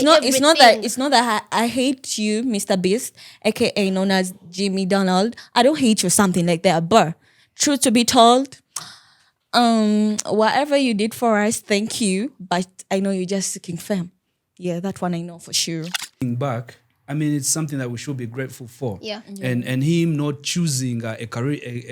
It's not that I hate you, Mr. Beast, aka known as Jimmy Donald. I don't hate you, something like that. But truth to be told, whatever you did for us, thank you. But I know you're just seeking fame. Yeah, that one I know for sure. Back, I mean, it's something that we should be grateful for. Yeah. And him not choosing a country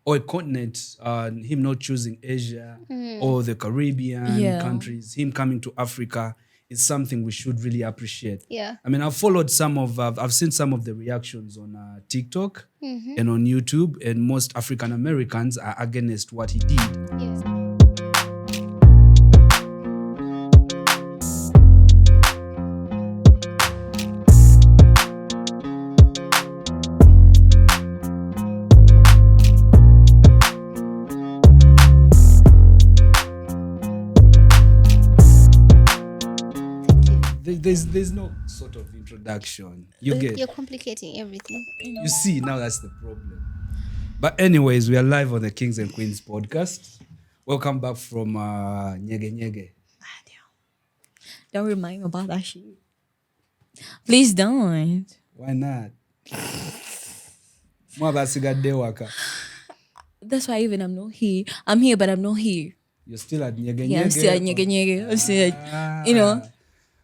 or a continent, him not choosing Asia or the Caribbean countries, him coming to Africa is something we should really appreciate. Yeah. I mean, I've seen some of the reactions on TikTok and on YouTube, and most African Americans are against what he did. Yes. There's no sort of introduction. You're complicating everything. You see, now that's the problem. But anyways, we are live on the Kings and Queens podcast. Welcome back from Nyege Nyege. Don't remind me about that shit. Please don't. Why not? That's why even I'm not here. I'm here, but I'm not here. You're still at Nyege Nyege? Yeah, I'm still at Nyege Nyege. I'm still at,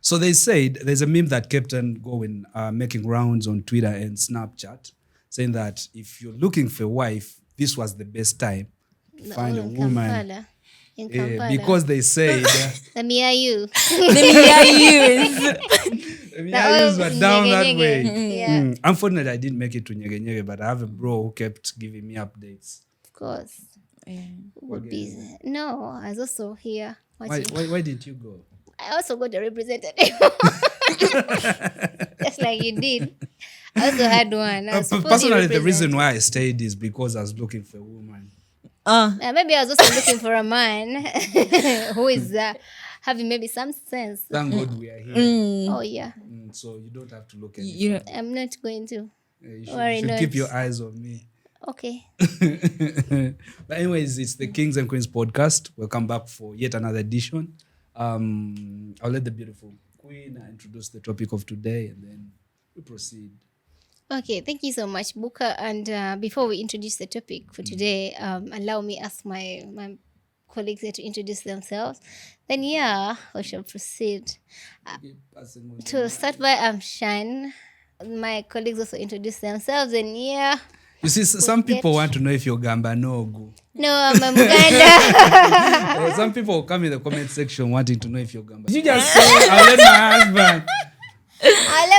So they said, there's a meme that kept on going, making rounds on Twitter and Snapchat, saying that if you're looking for a wife, this was the best time to find a woman. In Kampala. Because they said... The Miayu. the Miayus were down that way. Yeah. Unfortunately, I didn't make it to Nyege Nyege, but I have a bro who kept giving me updates. Of course. Would be. No, I was also here. Why didn't you go? I also got a representative. Just like you did. I also had one. Personally, the reason why I stayed is because I was looking for a woman. Maybe I was also looking for a man who is having maybe some sense. Thank God we are here. Oh, yeah. So you don't have to look at me. I'm not going to. You should keep your eyes on me. Okay. But anyways, it's the Kings and Queens podcast. Welcome back for yet another edition. I'll let the beautiful queen introduce the topic of today, and then we proceed. Okay, thank you so much, Buka. And before we introduce the topic for today, allow me ask my colleagues here to introduce themselves. Then we shall proceed. To start by, I'm Shan. My colleagues also introduce themselves, and you see, some people want to know if you're Gamba Nogu. No, I'm a Muganda. Some people will come in the comment section wanting to know if you're Gamba. You just say, I'll let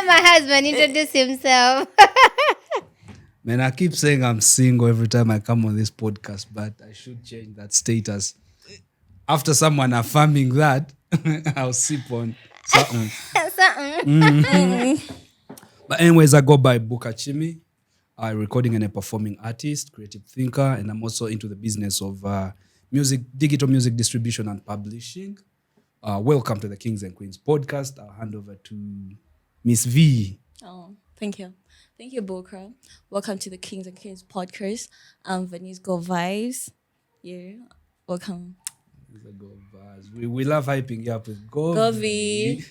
my husband Introduce himself. Man, I keep saying I'm single every time I come on this podcast, but I should change that status. After someone affirming that, I'll sip on something. But anyways, I go by Bukachimi. I'm recording and a performing artist, creative thinker, and I'm also into the business of digital music distribution and publishing. Welcome to the Kings and Queens podcast. I'll hand over to Miss V. Oh, thank you. Thank you, Bokra. Welcome to the Kings and Queens podcast. I'm Venice Go Vibes. Yeah, welcome. We love hyping you up with Go V.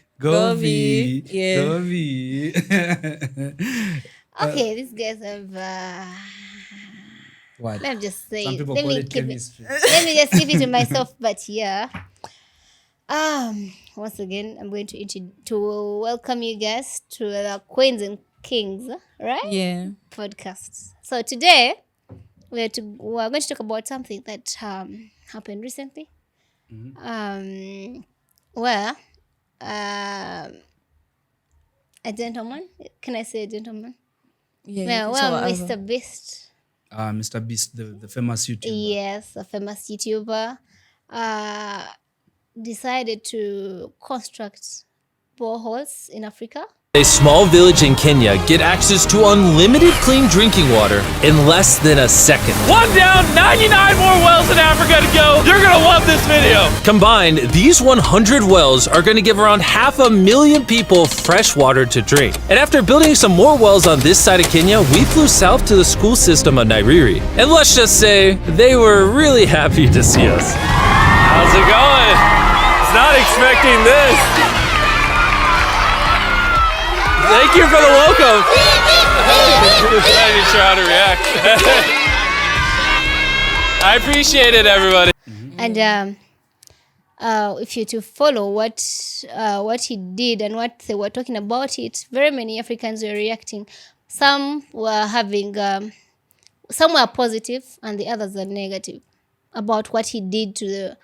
Yeah. Go V. Okay, these guys have. What? Let me just say. Some people call it chemistry. Let me just keep it to myself. But once again, I'm going to welcome you guys to the Queens and Kings, right? Yeah. Podcast. So today we're going to talk about something that happened recently. Where a gentleman. Can I say a gentleman? Yeah. Well, Mr. Beast. Mr. Beast, the famous YouTuber. Yes, a famous YouTuber. Decided to construct boreholes in Africa. A small village in Kenya get access to unlimited clean drinking water in less than a second. One down, 99 more wells in Africa to go. You're gonna love this video. Combined, these 100 wells are gonna give around 500,000 people fresh water to drink. And after building some more wells on this side of Kenya, we flew south to the school system of Nairiri. And let's just say, they were really happy to see us. How's it going? Was not expecting this. Thank you for the welcome. I'm not even sure how to react. I appreciate it, everybody. And if you to follow what he did and what they were talking about it, very many Africans were reacting. Some were having, some were positive and the others are negative about what he did to the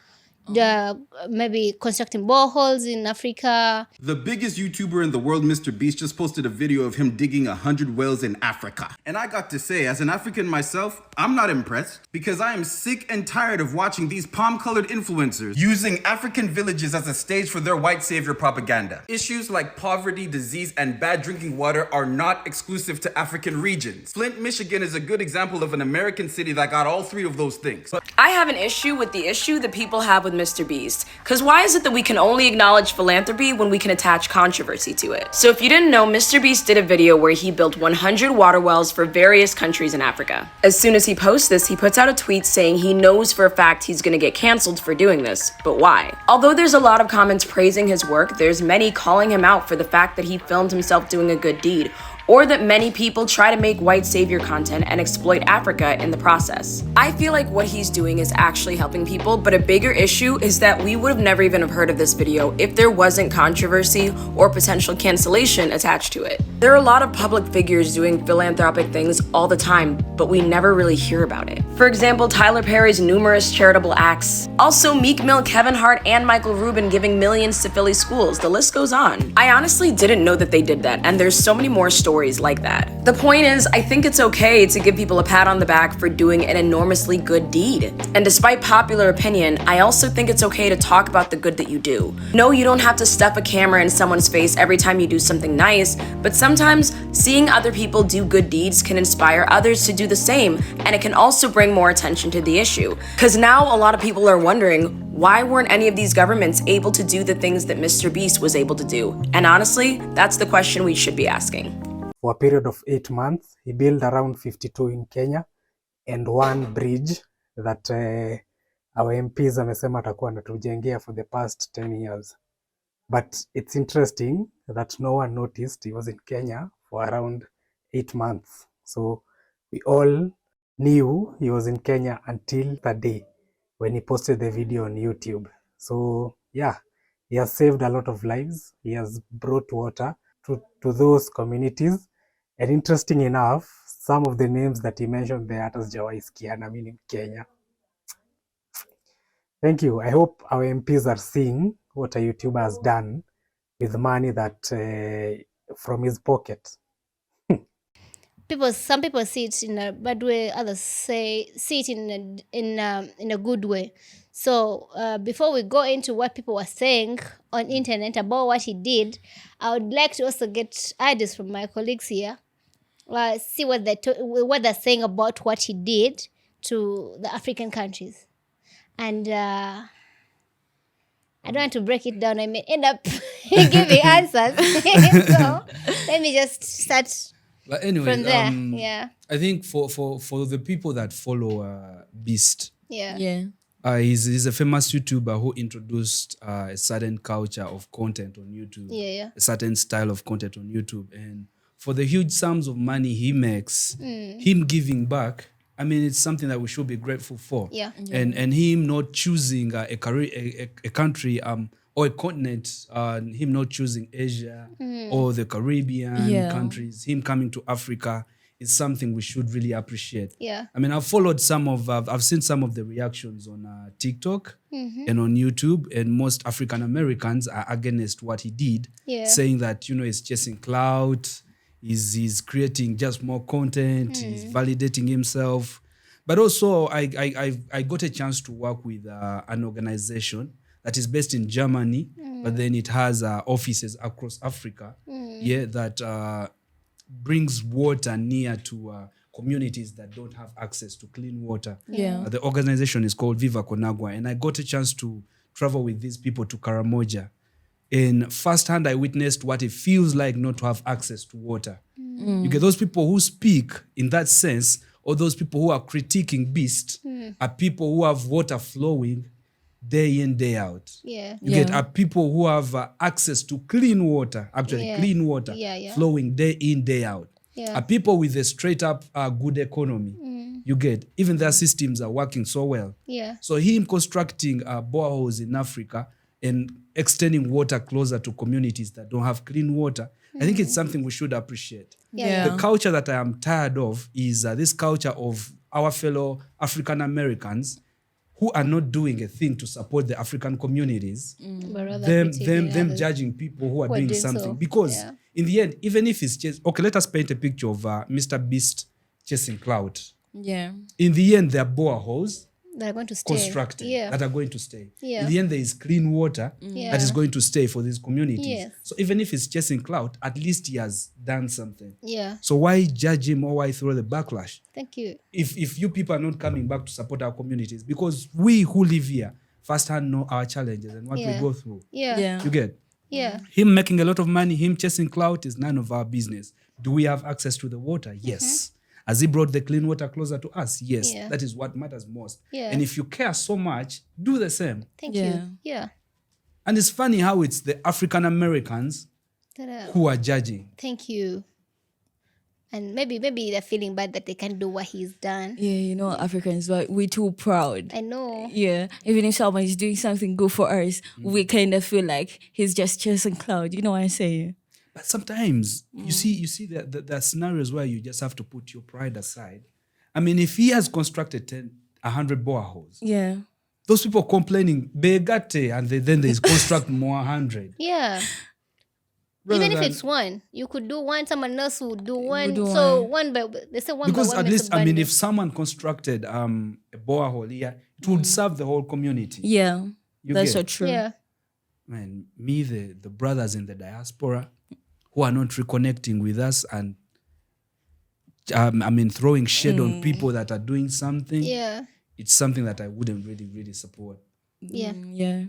maybe constructing boreholes in Africa. The biggest YouTuber in the world, mrbeast, just posted a video of him digging 100 wells in Africa. And I got to say, as an African myself, I'm not impressed because I am sick and tired of watching these palm-colored influencers using African villages as a stage for their white savior propaganda. Issues like poverty, disease, and bad drinking water are not exclusive to African regions. Flint, Michigan is a good example of an American city that got all three of those things. I have an issue with the issue that people have with mrbeast. Because why is it that we can only acknowledge philanthropy when we can attach controversy to it? So if you didn't know, mrbeast did a video where he built 100 water wells for various countries in Africa. As soon as he posts this, he puts out a tweet saying he knows for a fact he's gonna get canceled for doing this, but why? Although there's a lot of comments praising his work, there's many calling him out for the fact that he filmed himself doing a good deed, or that many people try to make white savior content and exploit Africa in the process. I feel like what he's doing is actually helping people, but a bigger issue is that we would have never even have heard of this video if there wasn't controversy or potential cancellation attached to it. There are a lot of public figures doing philanthropic things all the time, but we never really hear about it. For example, Tyler Perry's numerous charitable acts. Also, Meek Mill, Kevin Hart, and Michael Rubin giving millions to Philly schools. The list goes on. I honestly didn't know that they did that, and there's so many more stories like that. The point is, I think it's okay to give people a pat on the back for doing an enormously good deed. And despite popular opinion, I also think it's okay to talk about the good that you do. No, you don't have to stuff a camera in someone's face every time you do something nice, but sometimes seeing other people do good deeds can inspire others to do the same, and it can also bring more attention to the issue. Because now a lot of people are wondering, why weren't any of these governments able to do the things that mrbeast was able to do? And honestly, that's the question we should be asking. For a period of 8 months, he built around 52 in Kenya and one bridge that our MPs amesema atakuwa anatujengea for the past 10 years. But it's interesting that no one noticed he was in Kenya for around 8 months. So we all knew he was in Kenya until the day when he posted the video on YouTube. So yeah, he has saved a lot of lives. He has brought water to those communities. And interesting enough, some of the names that he mentioned there hata sijawahi sikia na mimi ni Kenya. Thank you. I hope our MPs are seeing what a YouTuber has done with money that from his pocket. Some people see it in a bad way, others see it in a good way. So before we go into what people were saying on internet about what he did, I would like to also get ideas from my colleagues here. See what they're saying about what he did to the African countries. And I don't want to break it down. I may end up giving answers. So let me just start. But anyway, from there. Yeah. I think for the people that follow Beast, Yeah. he's a famous YouTuber who introduced a certain culture of content on YouTube, Yeah. a certain style of content on YouTube. And for the huge sums of money he makes, him giving back, I mean, it's something that we should be grateful for. Yeah. And him not choosing a country or a continent, him not choosing Asia or the Caribbean countries, him coming to Africa is something we should really appreciate. Yeah. I mean, I've seen some of the reactions on TikTok and on YouTube, and most African Americans are against what he did, saying that, he's chasing clout, he's creating just more content, he's validating himself. But also, I got a chance to work with an organization that is based in Germany, but then it has offices across Africa, that brings water near to communities that don't have access to clean water. The organization is called Viva Conagua, and I got a chance to travel with these people to Karamoja. And firsthand, I witnessed what it feels like not to have access to water. You get those people who speak in that sense, or those people who are critiquing Beast, are people who have water flowing day in, day out. Yeah. You get people who have access to clean water, clean water flowing day in, day out. Yeah. People with a straight up good economy. You get, even their systems are working so well. Yeah. So him constructing boreholes in Africa and extending water closer to communities that don't have clean water, I think it's something we should appreciate. Yeah. The culture that I am tired of is this culture of our fellow African Americans who are not doing a thing to support the African communities, them judging people who are doing something. So. Because in the end, even if it's just, okay, let us paint a picture of Mr. Beast chasing Clout. Yeah. In the end, there are boreholes that are going to stay. Constructed that are going to stay. Yeah. In the end, there is clean water that is going to stay for these communities. Yes. So even if it's chasing Clout, at least he has done something. Yeah. So why judge him or why throw the backlash? Thank you. If you people are not coming back to support our communities, because we who live here firsthand know our challenges and what we go through. Yeah. You get? Yeah. Him making a lot of money, him chasing Clout is none of our business. Do we have access to the water? Yes. Has he brought the clean water closer to us? Yes. Yeah. That is what matters most. Yeah. And if you care so much, do the same. Thank you. Yeah. And it's funny how it's the African Americans who are judging. Thank you. And maybe they're feeling bad that they can't do what he's done. Yeah, you know, Africans, we're too proud. I know. Yeah, even if someone is doing something good for us, we kind of feel like he's just chasing cloud. You know what I'm saying? But sometimes you see the scenarios where you just have to put your pride aside. I mean, if he has constructed 100 boreholes, those people complaining, begate, and then they construct more 100. Yeah. Rather even if than- it's one, you could do one, someone else would do one. do So one by they say one Because by one at makes least, a I mean, bundle. if someone constructed a borehole here, it would serve the whole community. Yeah, You that's get? so true. Yeah. Man, me, the brothers in the diaspora who are not reconnecting with us and throwing shade on people that are doing something. Yeah. It's something that I wouldn't really support. Yeah. Yeah.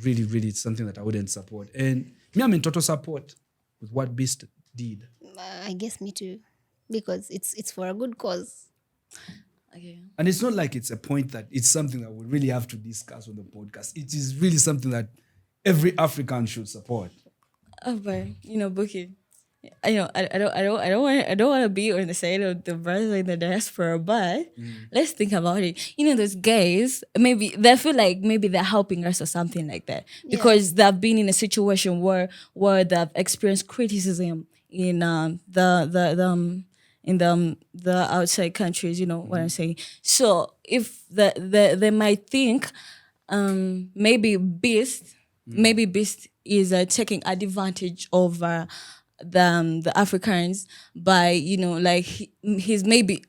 Really, it's something that I wouldn't support. And me, I'm in total support with what Beast did. I guess me too. Because it's for a good cause. Okay. And it's not like it's a point that it's something that we really have to discuss on the podcast. It is really something that every African should support. Oh, but Bookie, I don't want to be on the side of the brothers in the diaspora, but let's think about it. Those guys, maybe they feel like maybe they're helping us or something like that because they've been in a situation where they've experienced criticism in the outside countries. You know what I'm saying? So if they might think maybe Beast is taking advantage of the Africans by he's maybe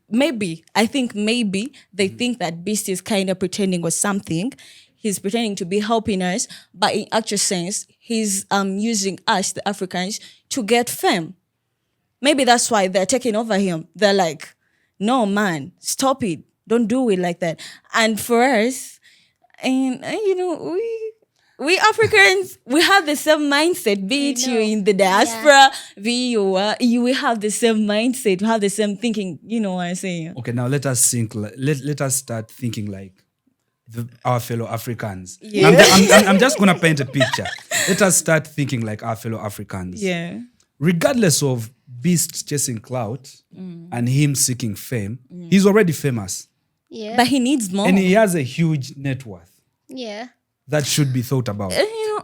I think maybe they think that Beast is kind of pretending or something. He's pretending to be helping us, but in actual sense he's using us, the Africans, to get fame. Maybe that's why they're taking over him. They're like, no man, stop it, don't do it like that. And for us, and we Africans, we have the same mindset. Be it you in the diaspora, we have the same mindset. We have the same thinking. You know what I'm saying? Okay, now let us think. Let us start thinking like our fellow Africans. Yeah. I'm just gonna paint a picture. Let us start thinking like our fellow Africans. Yeah. Regardless of Beast chasing clout and him seeking fame, he's already famous. Yeah. But he needs more. And he has a huge net worth. Yeah. That should be thought about.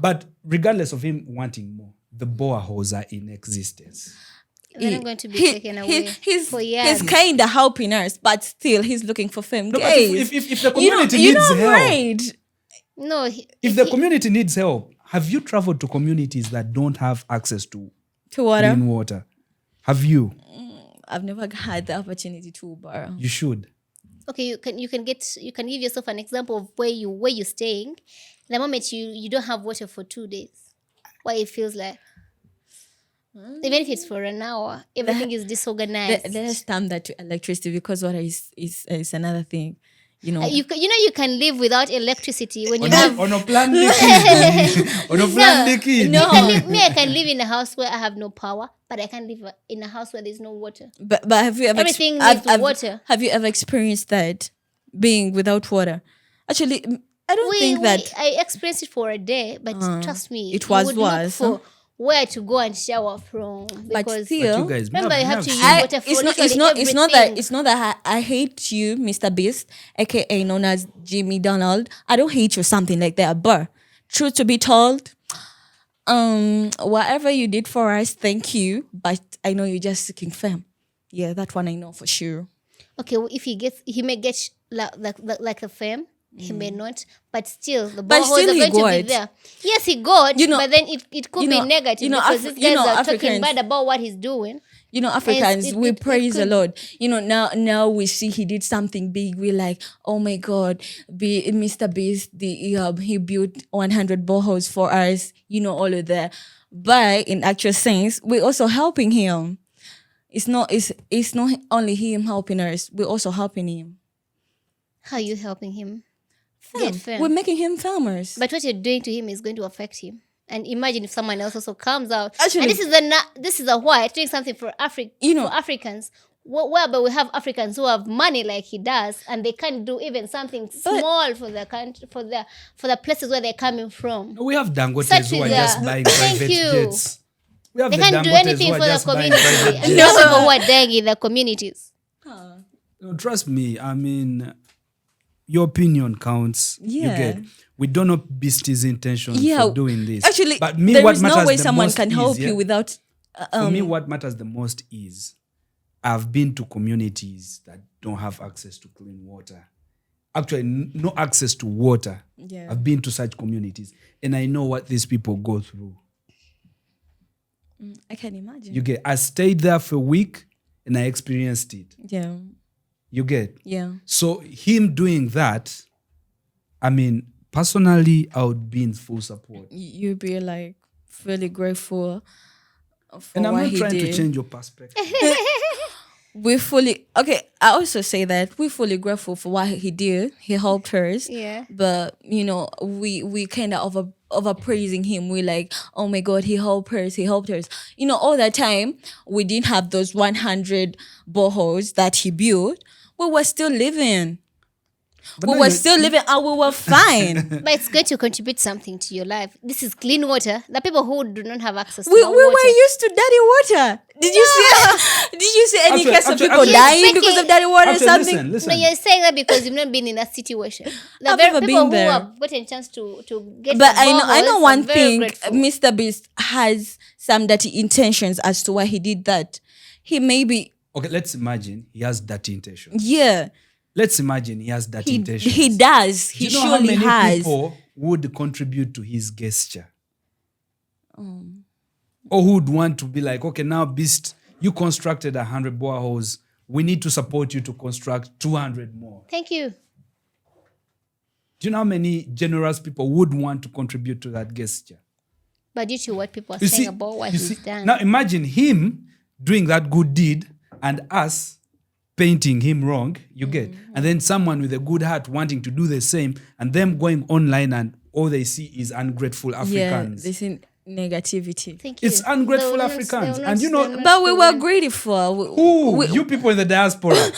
But regardless of him wanting more, the boreholes are in existence. They're not going to be taken away for years. He's kind of helping us, but still he's looking for fame. No, but Guys, if the community needs help, right. No. if the community needs help, have you traveled to communities that don't have access to water. clean water? Have you? I've never had the opportunity to, but You should. Okay, you can give yourself an example of where you're staying. The moment you don't have water for 2 days, what it feels like. Even if it's for an hour, everything is disorganized. let's stamp that to electricity because water is another thing. You can live without electricity when you have. On a plan kid. On a plan kid. No. I can live in a house where I have no power, but I can't live in a house where there's no water. But have you ever Everything needs water. Have you ever experienced that, being without water? Actually, I don't think that I experienced it for a day, but trust me, it you was would look worse, for where to go and shower from, but because still, you guys, remember you have to use water for it's not everything. that I hate you, Mr. Beast, aka known as Jimmy Donald. I don't hate you, something like that. But truth to be told, whatever you did for us, thank you. But I know you're just seeking fame. Yeah, that one I know for sure. Okay, well, if he may get like the fame. He may not, but still the But boreholes still are he going to got. be there. Yes, he got, You know- but then it could you be know- negative you know, because Af- these you guys know, are talking Africans- bad about what he's doing. You know, Africans, it- we it praise the could- Lord. You know, now we see he did something big. We're like, oh my God, Mr. Beast, he built 100 boreholes for us. You know, all of that. But in actual sense, we're also helping him. It's not only him helping us. We're also helping him. How are you helping him get fame? We're making him farmers. But what you're doing to him is going to affect him. And imagine if someone else also comes out. Actually- and this is a white doing something for for Africans. Whereby we have Africans who have money like he does, and they can't do even something small for their country, for the places where they're coming from. We have Dangotes Such who are is just a- buying Thank private you. jets. We have They the can't do Dangotes anything who are for the just buying community. private And jets. those people who are dying in the communities. No, trust me. I mean, your opinion counts. Yeah. You get. We don't know Beastie's intention Yeah, for doing this. Actually, but me, there what is matters no way the someone most can is, help yeah, you without. For me, what matters the most is I've been to communities that don't have access to clean water. Actually, no access to water. Yeah. I've been to such communities, and I know what these people go through. I can imagine. You get. I stayed there for a week, and I experienced it. Yeah. You get. Yeah. So him doing that, I mean, personally, I would be in full support. You'd be like really grateful for And I'm what not he trying did. to change your perspective. I also say that we're fully grateful for what he did. He helped us. Yeah. But we kind of overpraising him. We're like, oh my God, he helped us. All that time we didn't have those 100 boreholes that he built. We were still living. But We now were you- still living and we were fine. But it's going to contribute something to your life. This is clean water. The people who do not have access to we the were water. used to dirty water. Did you see any case of people actually- dying because of dirty water or Actually, something? listen. No, you're saying that because you've not been in that situation. The I've very never people been there. who have gotten a chance to get But the I know boreholes one are very thing. grateful. Mr. Beast has some dirty intentions as to why he did that. He maybe, Okay, let's imagine he has dirty intentions. yeah, Let's imagine he has dirty intentions. he does. He Do you know how surely many has. people would contribute to his gesture? Or who would want to be like, okay, now Beast, you constructed 100 boreholes. We need to support you to construct 200 more. Thank you. Do you know how many generous people would want to contribute to that gesture? But due to what people are You saying see, about what you he's see, done. now imagine him doing that good deed and us painting him wrong, you get. And then someone with a good heart wanting to do the same and them going online and all they see is ungrateful Yeah, Africans. this is negativity. Thank you. It's ungrateful They will not- Africans. they will And not- you know- they will not But we do were it. grateful. Who? You people in the diaspora.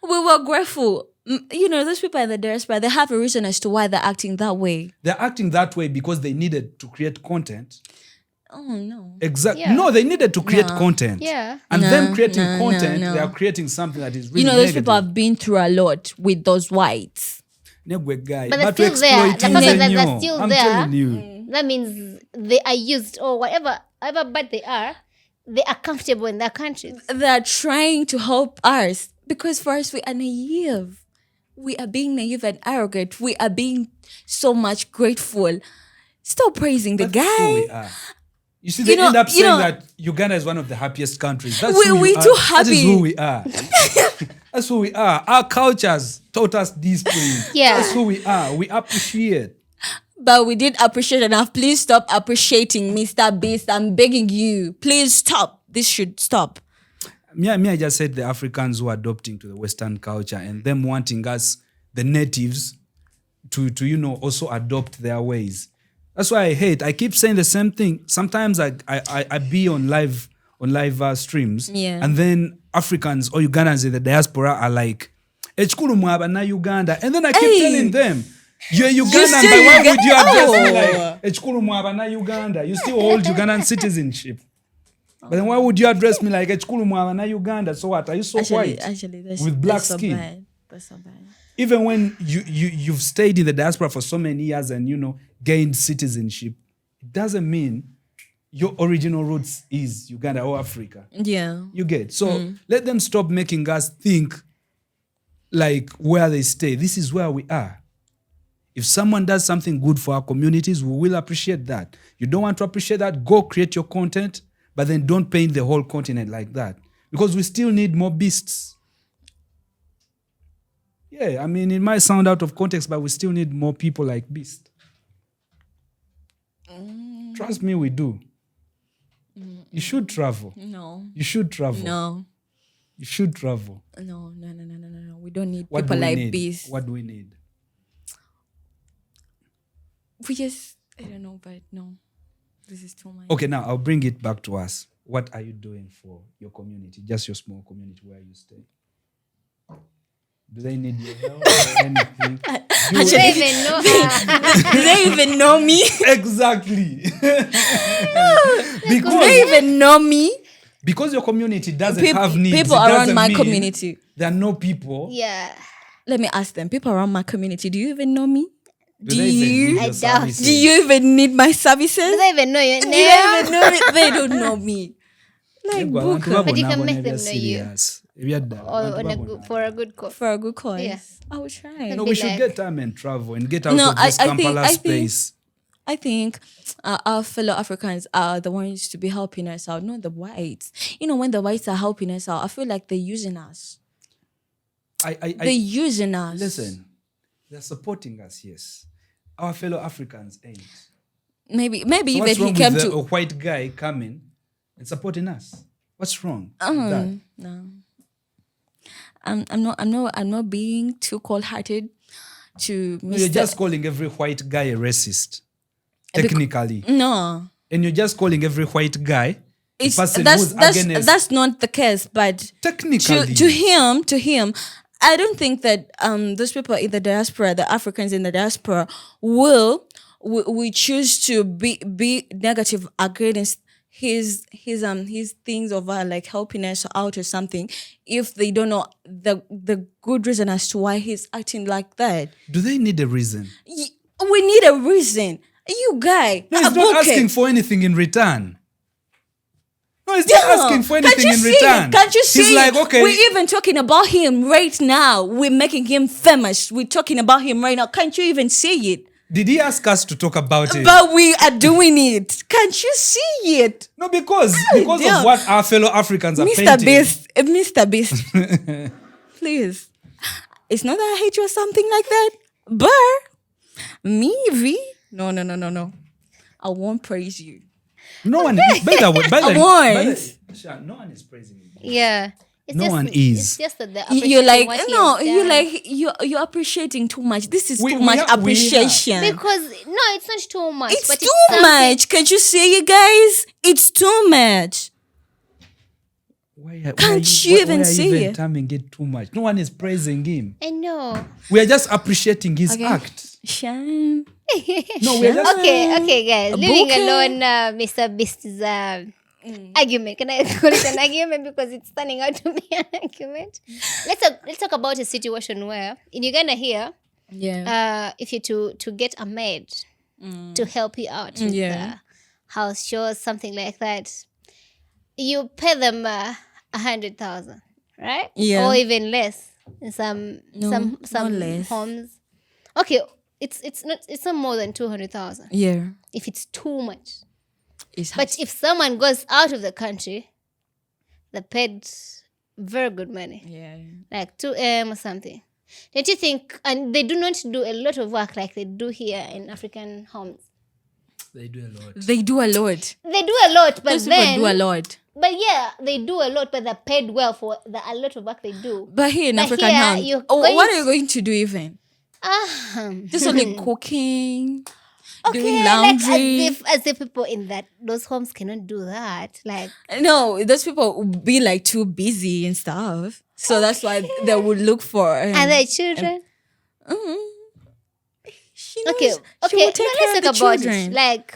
We were grateful. Those people in the diaspora, they have a reason as to why they're acting that way. They're acting that way because they needed to create content. Oh, no. Exactly. Yeah. No, they needed to create content. Yeah. And them creating no, content, no. they are creating something that is really Those negative. people have been through a lot with those whites. Negwe guy. But they're But to still there. The exploiting fact that them, they're yo. still I'm there. telling you. That means they are used or whatever bad they are comfortable in their countries. They're trying to help us because for us, we are naive. We are being naive and arrogant. We are being so much grateful. Stop praising the That's who guy. we are. You see, they end up saying that Uganda is one of the happiest countries. That's who we you are. too That is happy. who we are. That's who we are. Our cultures taught us discipline. Yeah. That's who we are. We appreciate. But we did appreciate enough. Please stop appreciating Mr. Beast. I'm begging you. Please stop. This should stop. I just said the Africans who are adopting to the Western culture and them wanting us, the natives, to also adopt their ways. That's why I keep saying the same thing. Sometimes I be on live streams, Yeah. and then Africans or Ugandans in the diaspora are like, "Echikulu mwaba na Uganda," and then I keep Hey. telling them, You're Ugandan, but why would you address me like Echikulu mwabana Uganda? You still hold Ugandan citizenship. But then why would you address me like Echikulu mwabana Uganda? So what? Are you so white? Actually, with black that's skin? So bad. That's so bad. Even when you've stayed in the diaspora for so many years and, gained citizenship, it doesn't mean your original roots is Uganda or Africa. Yeah. You get? So let them stop making us think like where they stay. This is where we are. If someone does something good for our communities, we will appreciate that. You don't want to appreciate that, go create your content, but then don't paint the whole continent like that. Because we still need more beasts. Yeah, I mean, it might sound out of context, but we still need more people like Beast. Trust me, we do. You should travel. No. You should travel. No. You should travel. No. We don't need What people do we like need? Beast. What do we need? We just, I don't know, but no. This is too much. Okay, now I'll bring it back to us. What are you doing for your community? Just your small community where you stay? Do they need your help or anything? Do they even know her? Do they even know me? Exactly. Do they even know me? Because your community doesn't have needs. People it around doesn't my mean community. There are no people. Yeah. Let me ask them. People around my community, do you even know me? Do they even need your I doubt. services? Do you even need my services? Do they even know your Do name? you even know me? They don't know me. Like But you can make them know you. Or For a good cause. For a good cause. Yeah. I will try. No, be we should like- get time and travel and get out No, of this I think- Kampala I think- space. I think our fellow Africans are the ones to be helping us out, not the whites. When the whites are helping us out, I feel like they're using us. They're using us. Listen, they're supporting us, yes. Our fellow Africans ain't. Maybe So even what's he wrong came with a to. white guy coming and supporting us? What's wrong with that? No. I'm not being too cold-hearted to No, you're just calling every white guy a racist. Technically. No. And you're just calling every white guy a person who's against. That's not the case, but Technically. to him, I don't think that those people in the diaspora, the Africans in the diaspora, we choose to be negative against his things of like helping us out or something if they don't know the good reason as to why he's acting like that. Do they need a reason? We need a reason. You guy, No, he's not asking for anything in return. No, he's not asking for anything in return. Can't you see? He's like, okay. We're even talking about him right now. We're making him famous. We're talking about him right now. Can't you even see it? Did he ask us to talk about it? But we are doing it. Can't you see it? No, because damn. of what our fellow Africans are Mr. painting. Beast, Mr. Beast, please. It's not that I hate you or something like that, but me, V, no. I won't praise you. No one, by the way, Sha, no one is praising you. Yeah. It's No just, one is. It's just that they're You're like, appreciating what he no, has you're done. like, you're appreciating too much. This is We- too we much have- we appreciation. Because no, it's not too much. It's but too something- much. Can't you see it, guys? It's too much. Can't you even see it? Terming it too much. No one is praising him. I know. We are just appreciating his act. Shame. No, we're just Okay, guys. Leaving Okay. alone Mr. Beast's argument. Can I call it an argument because it's turning out to be an argument? Let's talk about a situation where in Uganda here, Yeah. if you're to get a maid to help you out with Yeah. house chores, something like that, you pay them 100,000, right? Yeah. Or even less in some not less. homes. Okay, it's not more than 200,000 Yeah. if it's too much. It's But if someone goes out of the country, they paid very good money, yeah. like 2M or something. Don't you think? And they do not do a lot of work like they do here in African homes. They do a lot. They do a lot. They do a lot, but Those people then do a lot. But yeah, they do a lot, but they're paid well for a lot of work they do. But here in But African here, house, you're what going are you going to do even? Just only cooking, doing laundry. Like as if people in those homes cannot do that. Like No, those people would be like too busy and stuff. So that's why they would look for. and their children. She knows Okay, she will take now care let's of the talk about children. it. Like,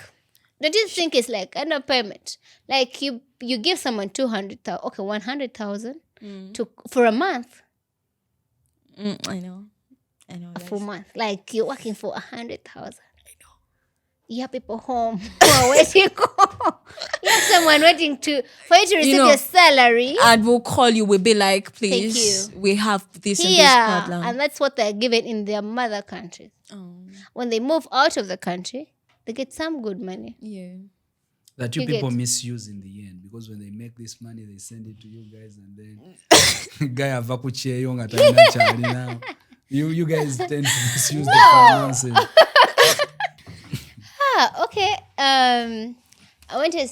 don't you think it's like an payment? Like you give someone 200,000, okay, 100,000 for a month, I know. a full month. Like you're working for 100,000. You have people home who are waiting. You have someone waiting for you to receive your salary. And we'll call you. We'll be like, please, you. we have this and this Yeah, problem. and that's what they're given in their mother countries. When they move out of the country, they get some good money. Yeah. That you You people get- misuse in the end, because when they make this money, they send it to you guys, and then guy ava kucheyo nga talina kyali now. You guys tend to misuse the finances. Okay. I want to,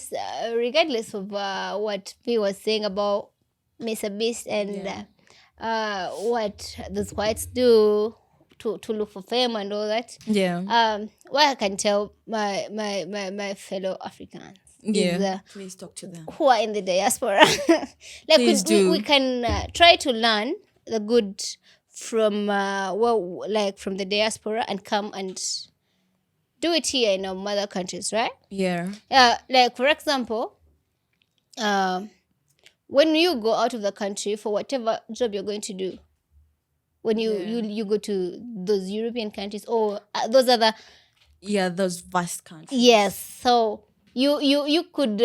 regardless of what P was saying about Mr. Beast and what those whites do to look for fame and all that. Yeah. What I can tell my fellow Africans is Please talk to them. who are in the diaspora. Like Please do. we can try to learn the good from from the diaspora and come and do it here in our mother countries, right? Yeah. Like for example, when you go out of the country for whatever job you're going to do, when you go to those European countries or those other, those vast countries. yes, so you could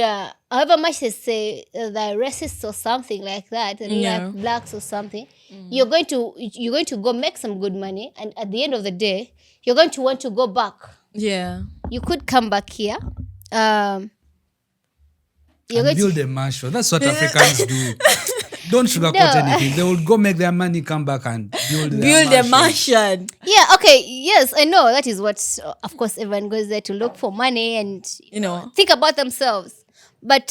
however much they say they're racist or something like that, like blacks or something, you're going to go make some good money, and at the end of the day you're going to want to go back. Yeah. You could come back here. And build a mansion. That's what Africans do. Don't sugarcoat anything. They will go make their money, come back and build a mansion. Yeah, okay, yes, I know. That is what, of course, everyone goes there to look for money and, think about themselves. But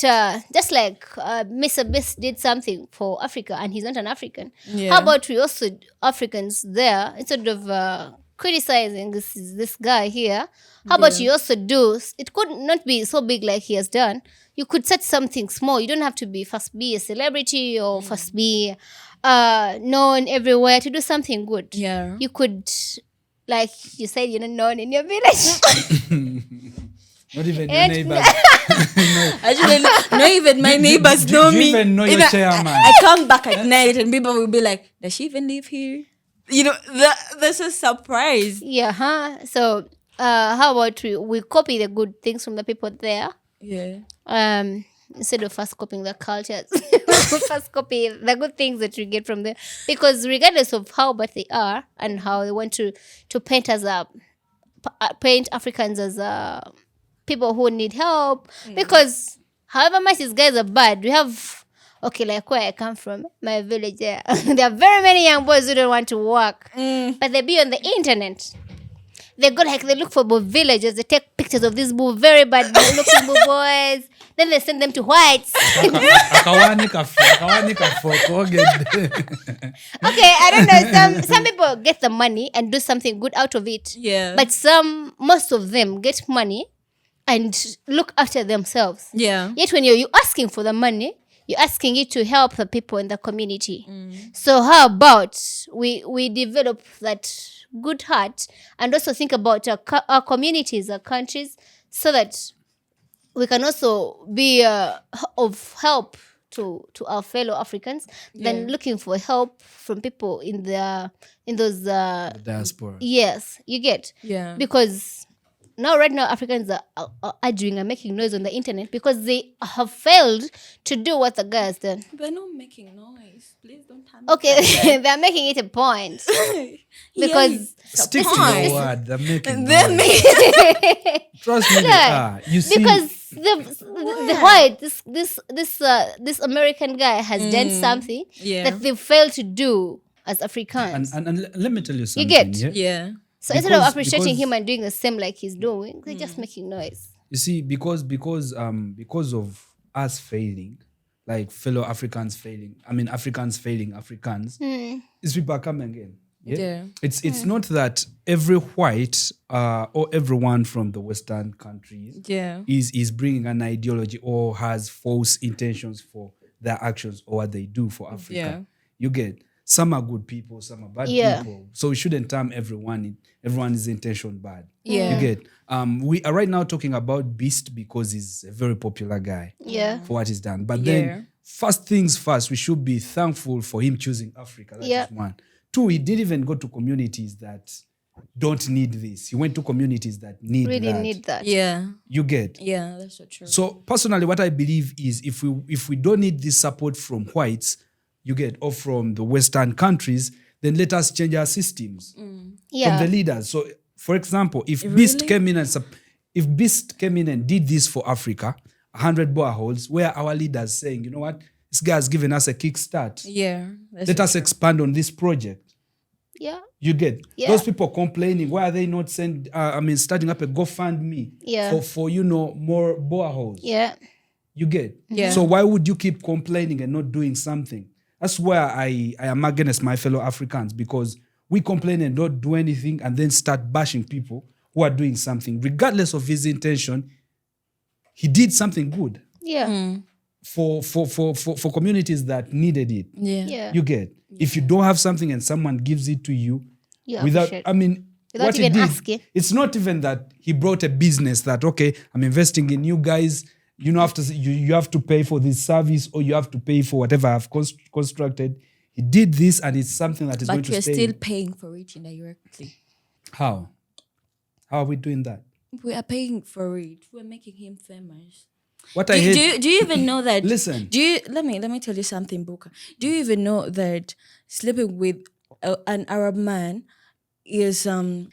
just like Mr. Beast did something for Africa, and he's not an African. Yeah. How about we also, Africans there, instead of criticizing this guy here, how about you also do, it could not be so big like he has done. You could set something small. You don't have to first be a celebrity or first be known everywhere to do something good. Yeah. You could, like you said, you're not known in your village. Not even your neighbors. Actually, not even my neighbors know Do me. you even know your chairman? I come back at night and people will be like, does she even live here? That's a surprise. Yeah, huh? So how about we copy the good things from the people there? Yeah. Instead of first copying the cultures, first copy the good things that we get from there. Because regardless of how bad they are and how they want to paint us up, paint Africans as people who need help. Because however much these guys are bad, we have, okay, like where I come from, my village there, there are very many young boys who don't want to work, but they be on the internet. They go they look for villages. They take pictures of these very bad looking boys. Then they send them to whites. Okay, I don't know. Some people get the money and do something good out of it. Yeah. But most of them get money and look after themselves. Yeah. Yet when you're asking for the money, you're asking it to help the people in the community. So how about we develop that good heart and also think about our communities, our countries, so that we can also be of help to our fellow Africans than looking for help from people in those diaspora. Yes, you get. Yeah. Because right now Africans are arguing and making noise on the internet because they have failed to do what the guy has done. They're not making noise. Please don't tell me. Okay, they're making it a point. Because Stick to your word. They're making They're noise. Trust me, they are. You see, because the white this American guy has done something that they failed to do as Africans. and let me tell you something. get? Yeah? Yeah. So instead of Because- appreciating because- him and doing the same like he's doing, they're just making noise. You see, because of us failing, like fellow Africans failing, Africans failing Africans, these people are coming again. Yeah. It's not that every white or everyone from the Western countries is bringing an ideology or has false intentions for their actions or what they do for Africa. Yeah. You get some are good people, some are bad people. So we shouldn't term everyone's intention bad. Yeah. You get. We are right now talking about Beast because he's a very popular guy. Yeah. For what he's done. But then first things first, we should be thankful for him choosing Africa. That is one. Two, he didn't even go to communities that don't need this. He went to communities that need that. Yeah. You get. Yeah, that's so true. So personally, what I believe is if we don't need this support from whites, you get, or from the Western countries, then let us change our systems from the leaders. So, for example, if Beast came in and did this for Africa, 100 boreholes, where our leaders saying, you know what, this guy's given us a kickstart. Yeah. Let us expand on this project. Yeah. You get those people complaining. Why are they not starting up a GoFundMe for more boreholes? Yeah. You get. Yeah. So why would you keep complaining and not doing something? That's where I am against my fellow Africans, because we complain and don't do anything and then start bashing people who are doing something. Regardless of his intention, he did something good. Yeah. For communities that needed it. Yeah. You get. If you don't have something and someone gives it to you, without even asking. It's not even that he brought a business that, okay, I'm investing in you guys. You know, after you have to pay for this service, or you have to pay for whatever I've constructed. He did this, and it's something that is going to stay. But we're still paying for it indirectly. How? How are we doing that? We are paying for it. We're making him famous. What I hate. Do you even know that? Listen. Let me tell you something, Buka. Do you even know that sleeping with an Arab man is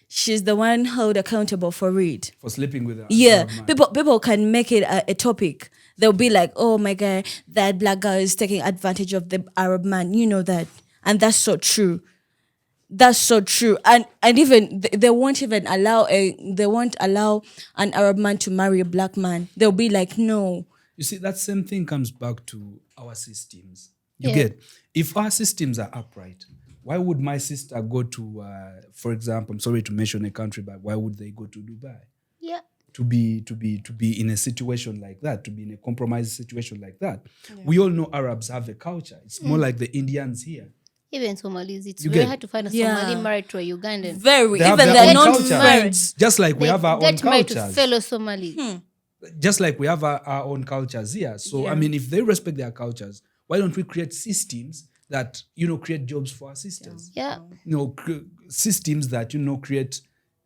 she's the one held accountable for it? For sleeping with an Arab man. People can make it a topic. They'll be like, oh my God, that black girl is taking advantage of the Arab man. You know that. And that's so true. That's so true. And even they won't allow an Arab man to marry a black man. They'll be like, no. You see, that same thing comes back to our systems. You get, if our systems are upright, why would my sister go to, for example, I'm sorry to mention a country, but why would they go to Dubai? Yeah. To be in a situation like that, to be in a compromised situation like that. Yeah. We all know Arabs have a culture. It's more like the Indians here. Even Somalis, it's very hard to find a Somali married to a Ugandan. Very. Even they're not friends. Just like we have our own get married to cultures. fellow Somalis. Just like we have our own cultures here. So, I mean, if they respect their cultures, why don't we create systems that, create jobs for our sisters? Yeah. Systems that, create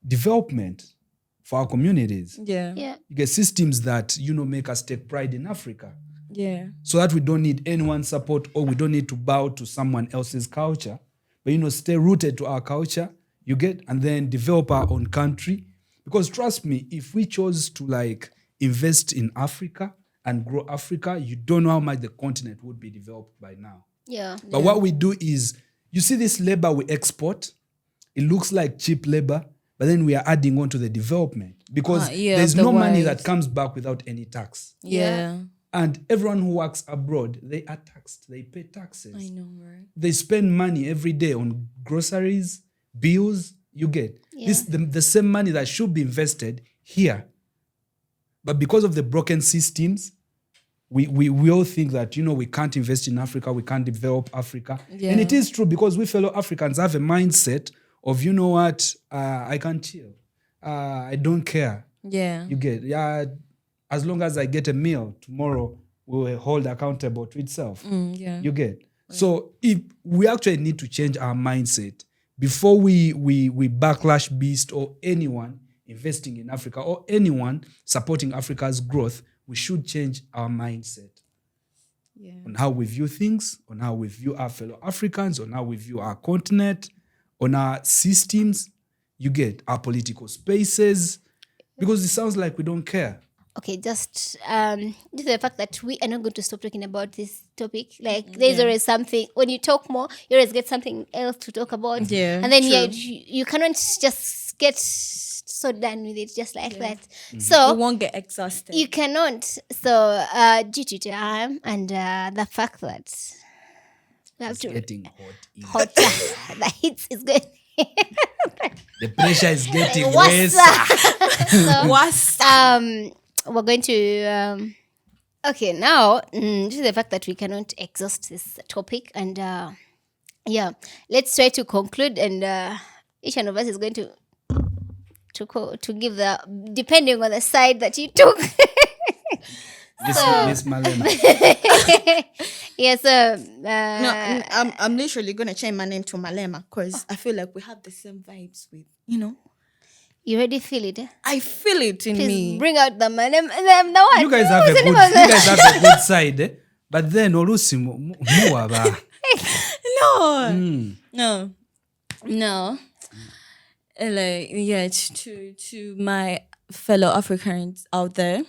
development for our communities. Yeah. Yeah. You get systems that, make us take pride in Africa. Yeah. So that we don't need anyone's support, or we don't need to bow to someone else's culture, but, stay rooted to our culture, you get, and then develop our own country. Because trust me, if we chose to invest in Africa and grow Africa, you don't know how much the continent would be developed by now. Yeah. But what we do is, you see this labor we export, it looks like cheap labor, but then we are adding on to the development, because there's no money that comes back without any tax. Yeah. And everyone who works abroad, they are taxed. They pay taxes. I know, right? They spend money every day on groceries, bills. You get the same money that should be invested here. But because of the broken systems, we all think that, we can't invest in Africa, we can't develop Africa. Yeah. And it is true, because we fellow Africans have a mindset of, you know what, I can chill. I don't care. Yeah. You get, as long as I get a meal, tomorrow will hold accountable to itself. You get. Yeah. So if we actually need to change our mindset before we backlash Beast or anyone investing in Africa or anyone supporting Africa's growth, we should change our mindset on how we view things, on how we view our fellow Africans, on how we view our continent, on our systems, you get, our political spaces, because it sounds like we don't care. Okay, just due to the fact that we are not going to stop talking about this topic. There's always something, when you talk more, you always get something else to talk about. Yeah, and then you cannot just get so done with it just like that. So you won't get exhausted. You cannot. So due to time and the fact that we have it's to getting hot, the heat is good. The pressure is getting worse. Worse. We're going to okay now, due to the fact that we cannot exhaust this topic, and Yeah, let's try to conclude, and each one of us is going to give the, depending on the side that you took. Miss Malena. Yeah, so No, I'm literally gonna change my name to Malema because I feel like we have the same vibes with, you already feel it. I feel it in Please me. bring out the man. The one. You guys have a good side, eh? But then olusi muwaba. No. Like, yeah, to my fellow Africans out there,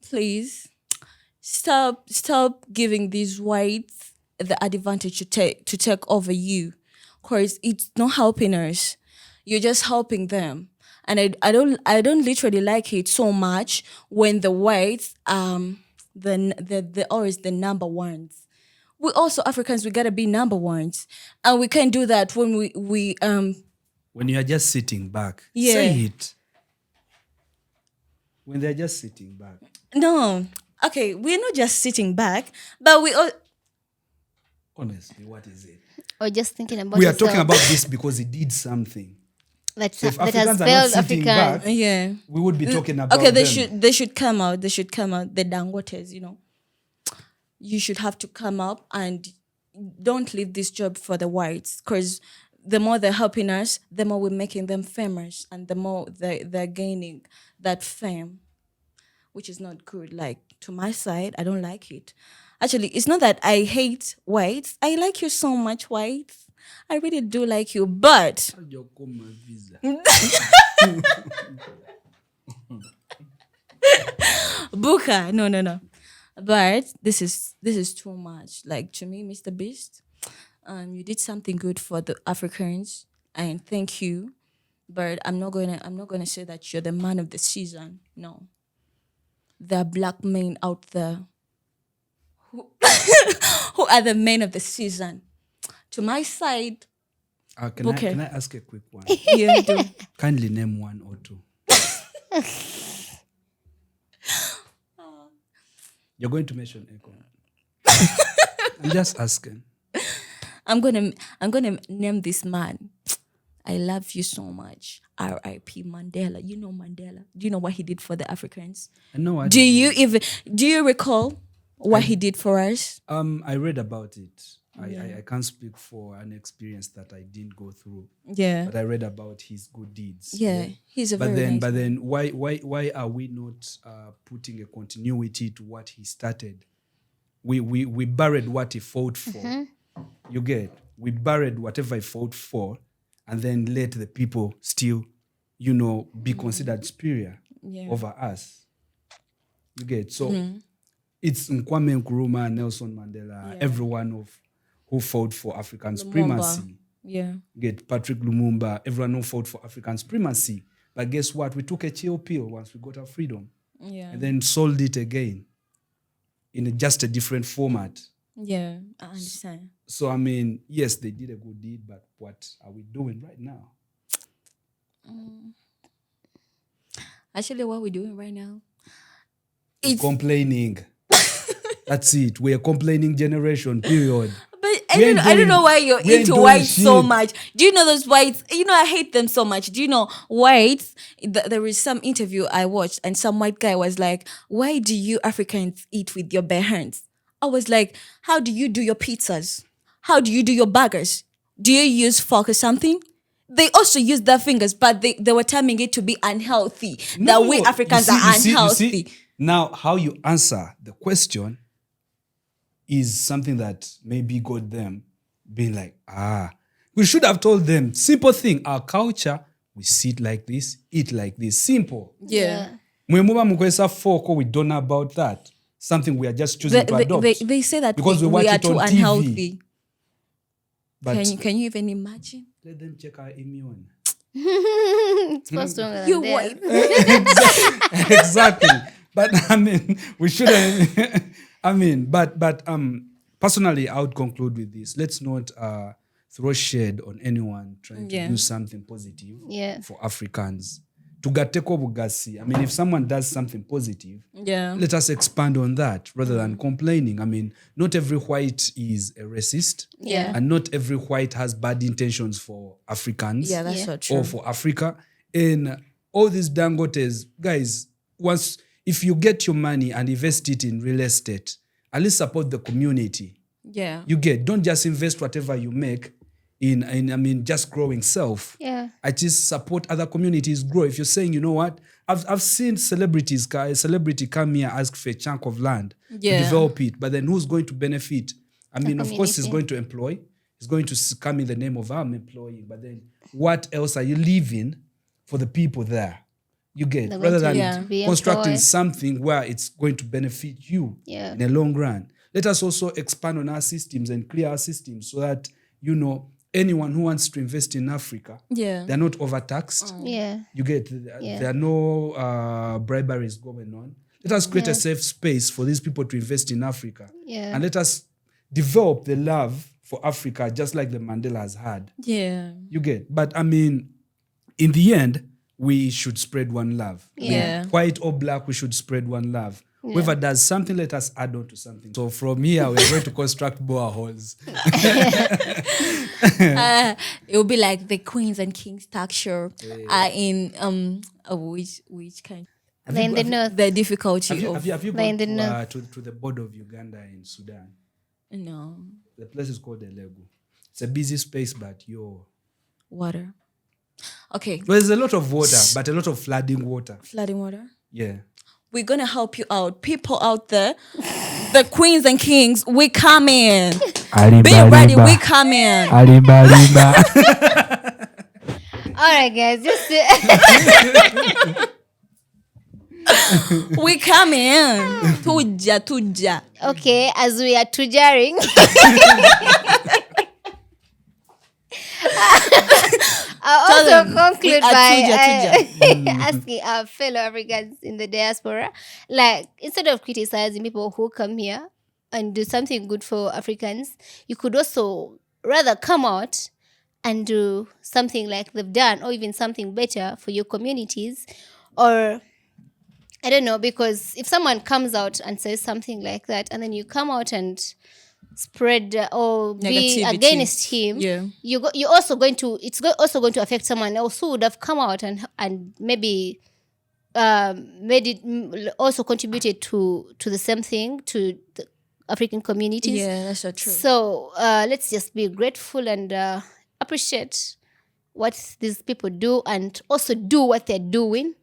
please stop giving these whites the advantage to take over you, because it's not helping us. You're just helping them, and I don't literally like it so much when the whites the always the number ones. We also Africans, we gotta be number ones, and we can't do that when we When you are just sitting back, Yeah. say it. When they're just sitting back. No. Okay, we're not just sitting back, but we all... Honestly, what is it? Or just thinking about We are yourself. talking about this because he did something. That's, So if that has Africans are not failed sitting Africans. back, Yeah. we would be talking about Okay, they them. should come out. They should come out. The Dangotes, You should have to come up and don't leave this job for the whites, because the more they're helping us, the more we're making them famous, and the more they're gaining that fame, which is not good. Like, to my side, I don't like it. Actually, it's not that I hate whites. I like you so much, whites. I really do like you, but Buka, no. But this is too much. Like, to me, Mr. Beast, you did something good for the Africans, and thank you. But I'm not gonna say that you're the man of the season. No. There are black men out there who who are the men of the season. To my side, Can I ask a quick one? you do. Kindly name one or two. You're going to mention Eko. I'm just asking. I'm gonna name this man. I love you so much. R.I.P. Mandela. You know Mandela. Do you know what he did for the Africans? I know what Do it is. do you recall what he did for us? I read about it. I can't speak for an experience that I didn't go through. Yeah. But I read about his good deeds. Yeah. He's a But very then, nice man. why are we not putting a continuity to what he started? We buried what he fought for. You get? We buried whatever he fought for, and then let the people still, be considered superior over us. You get? So it's Kwame Nkrumah, Nelson Mandela, everyone who fought for African supremacy. Yeah. Get Patrick Lumumba, everyone who fought for African supremacy. But guess what? We took a chill pill once we got our freedom. Yeah. And then sold it again in just a different format. Yeah. I understand. So, yes, they did a good deed, but what are we doing right now? Actually, what we're doing right now, It's complaining. That's it. We're a complaining generation, period. but We I don't know why you're we ain't into doing whites so shit. much. Do you know those whites? I hate them so much. Do you know whites? There was some interview I watched, and some white guy was like, "Why do you Africans eat with your bare hands?" I was like, "How do you do your pizzas? How do you do your burgers? Do you use fork or something?" They also use their fingers, but they were terming it to be unhealthy. That we Africans are unhealthy. You see, now, how you answer the question is something that maybe got them being like, we should have told them, simple thing, our culture, we sit like this, eat like this, simple. Yeah. Mwemuba mukwesa foko, we don't know about that. Something we are just choosing to adopt. They say that because we watch are it too on TV. unhealthy. But Can you even imagine? let them check our immune. It's far stronger You than white. Exactly. Exactly. But we shouldn't. But personally, I would conclude with this. Let's not throw shade on anyone trying to do something positive Yeah. for Africans. tugateko bugasi. I mean, if someone does something positive, let us expand on that rather than complaining. I mean, not every white is a racist. And not every white has bad intentions for Africans. Yeah, that's so true. Or for Africa. And all these Dangotes, guys, if you get your money and invest it in real estate, at least support the community. Yeah. Don't just invest whatever you make in just growing self. Yeah. I just support other communities grow. If you're saying, you know what, I've seen a celebrity come here, ask for a chunk of land to develop it, but then who's going to benefit? I mean, of course, he's going to employ. He's going to come in the name of I'm employing, but then what else are you leaving for the people there? You get, rather than constructing something where it's going to benefit you in the long run. Let us also expand on our systems and clear our systems so that, anyone who wants to invest in Africa, they're not overtaxed. You get, there are no briberies going on. Let us create a safe space for these people to invest in Africa. And let us develop the love for Africa just like the Mandelas had. You get, but I mean, in the end, we should spread one love. White or black, we should spread one love. Whoever does something, let us add on to something. So from here, we're going to construct boreholes. It will be like the Queens and Kings talk show in which kind? In the north. The difficulty have you in the gone to the border of Uganda in Sudan? No. The place is called Elegu. It's a busy space, but Water. Okay. Well, there's a lot of water, but a lot of flooding water. Flooding water? Yeah. We're going to help you out. People out there, the Queens and Kings, we come in. Be ready, we come in. All right, guys. We come in. Tuja. Okay, as we are tujaring. I'll also conclude by asking our fellow Africans in the diaspora, like, instead of criticizing people who come here and do something good for Africans, you could also rather come out and do something like they've done, or even something better for your communities. Or I don't know, because if someone comes out and says something like that, and then you come out and spread or be against him, you're also going to, also going to affect someone else who would have come out and maybe made it, also contributed to the same thing, to the African communities. Yeah, that's so true. So let's just be grateful and appreciate what these people do, and also do what they're doing.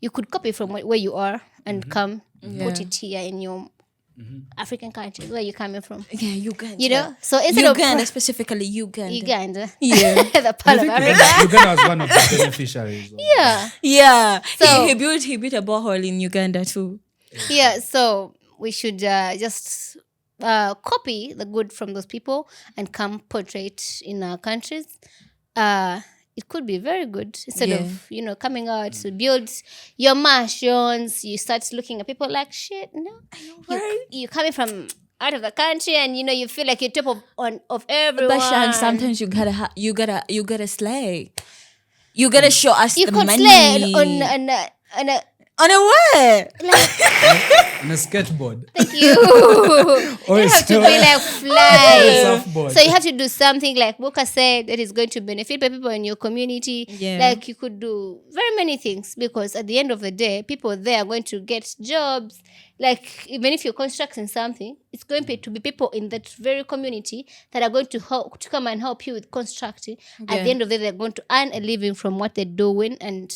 You could copy from where you are and come put it here in your African country, where you're coming from. Yeah, Uganda. You know? So instead Uganda, specifically Uganda. Yeah. The part of Africa. Uganda was one of the beneficiaries. Yeah. So he built a borehole in Uganda too. Yeah, so we should just copy the good from those people and come portray it in our countries. It could be very good instead of, coming out to build your mansions. You start looking at people like, shit, no. You're coming from out of the country, and, you feel like you're top of everyone. But sometimes you gotta slay. You gotta show us you the could money. Slay on a what? On a skateboard. Thank you. You have to be like flying. So you have to do something like Buka said that is going to benefit people in your community. Yeah. Like you could do very many things, because at the end of the day, people there are going to get jobs. Like even if you're constructing something, it's going to be people in that very community that are going to come and help you with constructing. At the end of the day, they're going to earn a living from what they're doing, and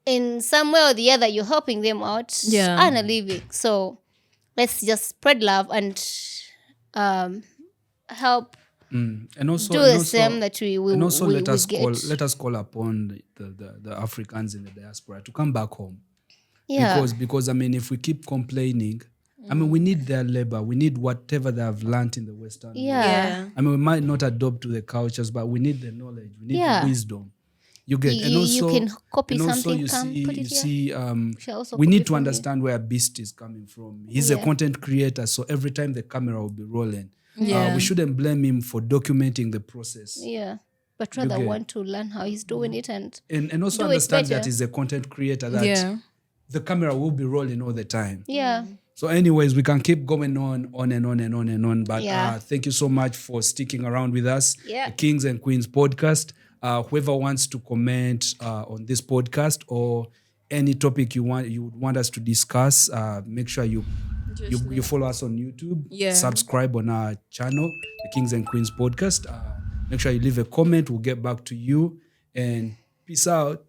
in some way or the other, you're helping them out, earn a living. So let's just spread love and help and also, do the same that we will. And also, let us call upon the Africans in the diaspora to come back home. Yeah. Because I mean, if we keep complaining, I mean, we need their labor. We need whatever they have learned in the Western world. Yeah. I mean, we might not adopt to the cultures, but we need the knowledge. We need the wisdom. You get, and also you can copy and also something. we need to understand where Beast is coming from. He's a content creator, so every time the camera will be rolling, we shouldn't blame him for documenting the process. Yeah. but rather get- want to learn how he's doing it and also do it understand that better. he's a content creator, that Yeah. the camera will be rolling all the time. yeah. So anyways, we can keep going on and on and on and on. But Yeah. thank you so much for sticking around with us. Yeah. The Kings and Queens podcast. Whoever wants to comment on this podcast or any topic you would want us to discuss, make sure you follow us on YouTube. Yeah. Subscribe on our channel, the Kings and Queens podcast. Make sure you leave a comment. We'll get back to you. And peace out.